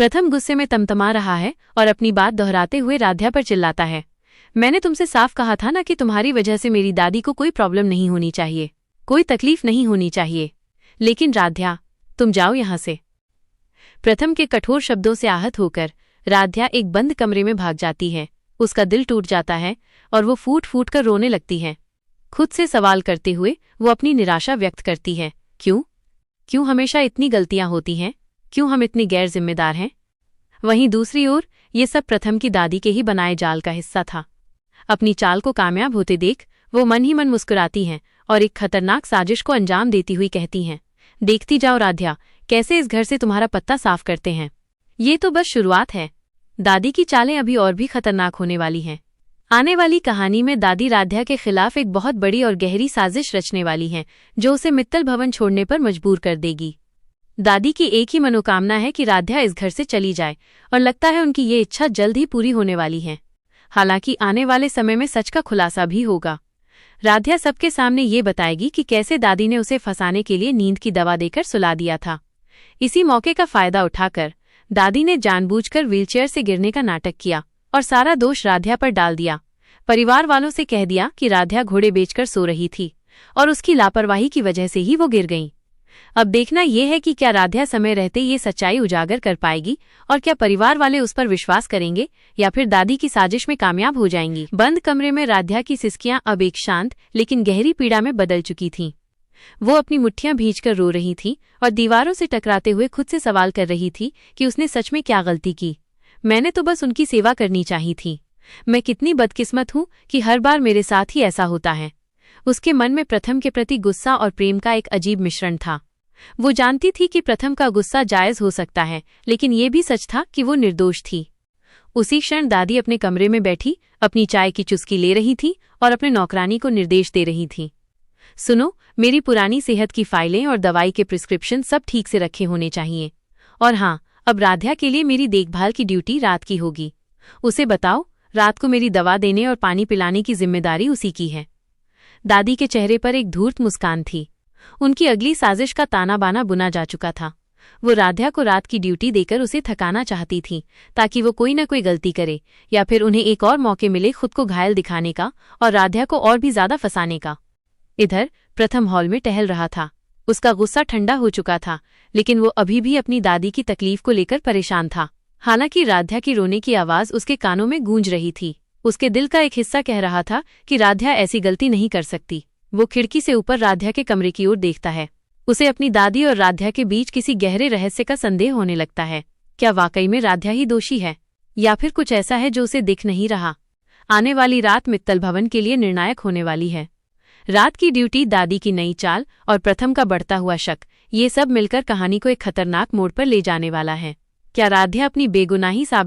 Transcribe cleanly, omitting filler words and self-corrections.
प्रथम गुस्से में तमतमा रहा है और अपनी बात दोहराते हुए राध्या पर चिल्लाता है, मैंने तुमसे साफ कहा था ना कि तुम्हारी वजह से मेरी दादी को कोई प्रॉब्लम नहीं होनी चाहिए, कोई तकलीफ नहीं होनी चाहिए। लेकिन राध्या, तुम जाओ यहां से। प्रथम के कठोर शब्दों से आहत होकर राध्या एक बंद कमरे में भाग जाती है। उसका दिल टूट जाता है और वो फूट फूट कर रोने लगती है। खुद से सवाल करते हुए वो अपनी निराशा व्यक्त करती है, क्यों हमेशा इतनी गलतियां होती हैं? क्यों हम इतने गैर जिम्मेदार हैं? वहीं दूसरी ओर ये सब प्रथम की दादी के ही बनाए जाल का हिस्सा था। अपनी चाल को कामयाब होते देख वो मन ही मन मुस्कुराती हैं और एक खतरनाक साजिश को अंजाम देती हुई कहती हैं, देखती जाओ राध्या, कैसे इस घर से तुम्हारा पत्ता साफ करते हैं। ये तो बस शुरुआत है, दादी की चालें अभी और भी खतरनाक होने वाली हैं। आने वाली कहानी में दादी राध्या के खिलाफ एक बहुत बड़ी और गहरी साजिश रचने वाली हैं, जो उसे मित्तल भवन छोड़ने पर मजबूर कर देगी। दादी की एक ही मनोकामना है कि राध्या इस घर से चली जाए और लगता है उनकी ये इच्छा जल्द ही पूरी होने वाली है। हालांकि आने वाले समय में सच का खुलासा भी होगा। राध्या सबके सामने ये बताएगी कि कैसे दादी ने उसे फंसाने के लिए नींद की दवा देकर सुला दिया था। इसी मौके का फायदा उठाकर दादी ने जानबूझकर व्हीलचेयर से गिरने का नाटक किया और सारा दोष राध्या पर डाल दिया। परिवार वालों से कह दिया कि राध्या घोड़े बेचकर सो रही थी और उसकी लापरवाही की वजह से ही वो गिर गईं। अब देखना यह है कि क्या राध्या समय रहते ये सच्चाई उजागर कर पाएगी और क्या परिवार वाले उस पर विश्वास करेंगे या फिर दादी की साजिश में कामयाब हो जाएंगी। बंद कमरे में राध्या की सिसकियां अब एक शांत लेकिन गहरी पीड़ा में बदल चुकी थीं। वो अपनी मुट्ठियां भींचकर रो रही थी और दीवारों से टकराते हुए खुद से सवाल कर रही थी कि उसने सच में क्या गलती की। मैंने तो बस उनकी सेवा करनी चाहिए थी। मैं कितनी बदकिस्मत हूं कि हर बार मेरे साथ ही ऐसा होता है। उसके मन में प्रथम के प्रति गुस्सा और प्रेम का एक अजीब मिश्रण था। वो जानती थी कि प्रथम का गुस्सा जायज हो सकता है, लेकिन ये भी सच था कि वो निर्दोष थी। उसी क्षण दादी अपने कमरे में बैठी अपनी चाय की चुस्की ले रही थी और अपने नौकरानी को निर्देश दे रही थी, सुनो, मेरी पुरानी सेहत की फाइलें और दवाई के प्रिस्क्रिप्शन सब ठीक से रखे होने चाहिए। और हाँ, अब राध्या के लिए मेरी देखभाल की ड्यूटी रात की होगी। उसे बताओ, रात को मेरी दवा देने और पानी पिलाने की जिम्मेदारी उसी की है। दादी के चेहरे पर एक धूर्त मुस्कान थी। उनकी अगली साजिश का ताना बाना बुना जा चुका था। वो राध्या को रात की ड्यूटी देकर उसे थकाना चाहती थी ताकि वो कोई न कोई गलती करे या फिर उन्हें एक और मौके मिले खुद को घायल दिखाने का और राध्या को और भी ज्यादा फंसाने का। इधर प्रथम हॉल में टहल रहा था। उसका गुस्सा ठंडा हो चुका था, लेकिन वो अभी भी अपनी दादी की तकलीफ को लेकर परेशान था। हालांकि राध्या की रोने की आवाज उसके कानों में गूंज रही थी, उसके दिल का एक हिस्सा कह रहा था कि राध्या ऐसी गलती नहीं कर सकती। वो खिड़की से ऊपर राध्या के कमरे की ओर देखता है। उसे अपनी दादी और राध्या के बीच किसी गहरे रहस्य का संदेह होने लगता है। क्या वाकई में राध्या ही दोषी है या फिर कुछ ऐसा है जो उसे दिख नहीं रहा? आने वाली रात मित्तल भवन के लिए निर्णायक होने वाली है। रात की ड्यूटी, दादी की नई चाल और प्रथम का बढ़ता हुआ शक, ये सब मिलकर कहानी को एक खतरनाक मोड़ पर ले जाने वाला है। क्या राध्या अपनी बेगुनाही साबित